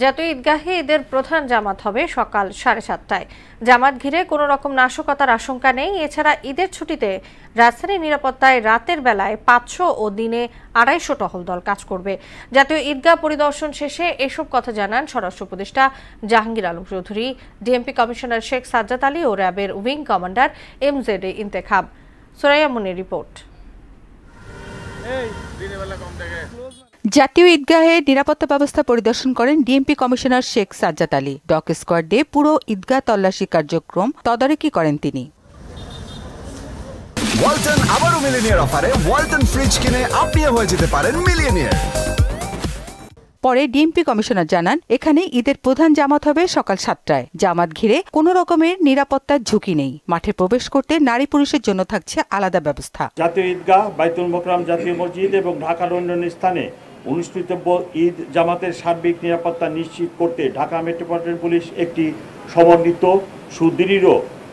জাতীয় ঈদগাহে ঈদের প্রধান জামাত হবে সকাল 7:30টায়। জামাত ঘিরে কোনো রকম নাশকতার আশঙ্কা নেই। এছাড়া ঈদের ছুটিতে রাজধানীর নিরাপত্তায় রাতের বেলায় 500 ও দিনে 250 টহল দল কাজ করবে। জাতীয় ঈদগাহ পরিদর্শন শেষে এসব কথা জানান স্বরাষ্ট্র উপদেষ্টা জাহাঙ্গীর আলম চৌধুরী, ডিএমপি কমিশনার শেখ সাজ্জাদ আলী ও র্যাবের উইং কমান্ডার এমজেডে ইন্তেখাব। সুরাইয়া মুনির রিপোর্ট। জাতীয় ঈদগাহে নিরাপত্তা ব্যবস্থা পরিদর্শন করেন DMP commissioner Sheikh Sajjad Ali. Dog squad দিয়ে পুরো ঈদগাহ তল্লাশি কার্যক্রম তদারকি করেন তিনি। ওয়ালটন আবারও মিলিয়নিয়ার অফারে ওয়ালটন ফ্রিজ কিনে আপনিও হয়ে যেতে পারেন মিলিয়নিয়ার। পরে ডিএমপি কমিশনার জানান, এখানে ঈদের প্রধান জামাত হবে সকাল 7টায়। জামাত ঘিরে কোনো রকমের নিরাপত্তার ঝুঁকি নেই। মাঠে প্রবেশ করতে নারী পুরুষের জন্য থাকছে আলাদা ব্যবস্থা। জাতীয় ঈদগাহ, বাইতুল মোকরম জাতীয় মসজিদ এবং ঢাকার অন্যান্য স্থানে অনুষ্ঠিতব্য ঈদ জামাতের সার্বিক নিরাপত্তা নিশ্চিত করতে ঢাকা মেট্রোপলিটন পুলিশ একটি সমন্বিত, সুদৃঢ়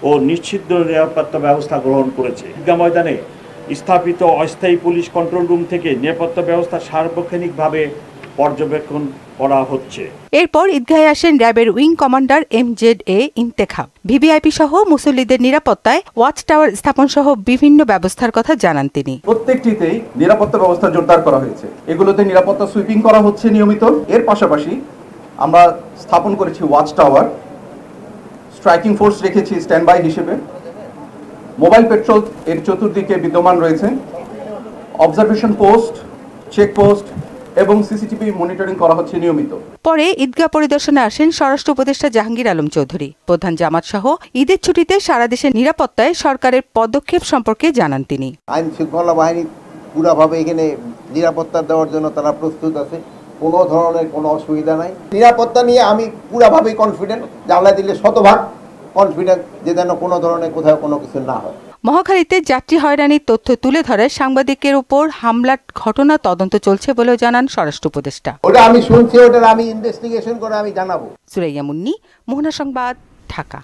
ও নিশ্চিত নিরাপত্তা ব্যবস্থা গ্রহণ করেছে। ঈদগাহ ময়দানে স্থাপিত অস্থায়ী পুলিশ কন্ট্রোল রুম থেকে নিরাপত্তা ব্যবস্থা সার্বক্ষণিকভাবে পর্যবেক্ষণ করা হচ্ছে। এরপর ঈদগাহে আসেন র্যাবের উইং কমান্ডার এমজেডে ইন্তেখাব। ভিভিআইপি সহ মুসল্লিদের নিরাপত্তায় ওয়াচ টাওয়ার স্থাপন সহ বিভিন্ন ব্যবস্থার কথা জানান তিনি। প্রত্যেকটিতেই নিরাপত্তা ব্যবস্থা জোরদার করা হয়েছে। এগুলোতে নিরাপত্তা সুইপিং করা হচ্ছে নিয়মিত। এর পাশাপাশি আমরা স্থাপন করেছি ওয়াচ টাওয়ার, স্ট্রাইকিং ফোর্স রেখেছি স্ট্যান্ড বাই হিসেবে, মোবাইল পেট্রোল এর চতুর্দিকে বিদ্যমান রয়েছে, অবজারভেশন পোস্ট, চেক পোস্ট এবং সিসিটিভি মনিটরিং করা হচ্ছে নিয়মিত। পরে ঈদগাহ পরিদর্শনে আসেন স্বরাষ্ট্র উপদেষ্টা জাহাঙ্গীর আলম চৌধুরী। প্রধান জামাত সহ ঈদের ছুটিতে সারা দেশের নিরাপত্তায় সরকারের পদক্ষেপ সম্পর্কে জানান তিনি। আইন শৃঙ্খলা বাহিনী পুরোভাবে এখানে নিরাপত্তা দেওয়ার জন্য তারা প্রস্তুত আছে। কোনো ধরনের কোনো অসুবিধা নাই। নিরাপত্তা নিয়ে আমি পুরোভাবেই কনফিডেন্ট, জানলা দিলে 100% কনফিডেন্ট যে যেন কোনো ধরনের কোথাও কোনো কিছু না হয়। মহাখালীতে যাত্রী হয়রানির তথ্য তুলে ধরে সাংবাদিকের উপর হামলার ঘটনা তদন্ত চলছে বলেও জানান স্বরাষ্ট্র উপদেষ্টা। ওটা আমি শুনছি, ওটা আমি ইনভেস্টিগেশন করে আমি জানাবো। সুরাইয়া মুন্নি, মোহনা সংবাদ, ঢাকা।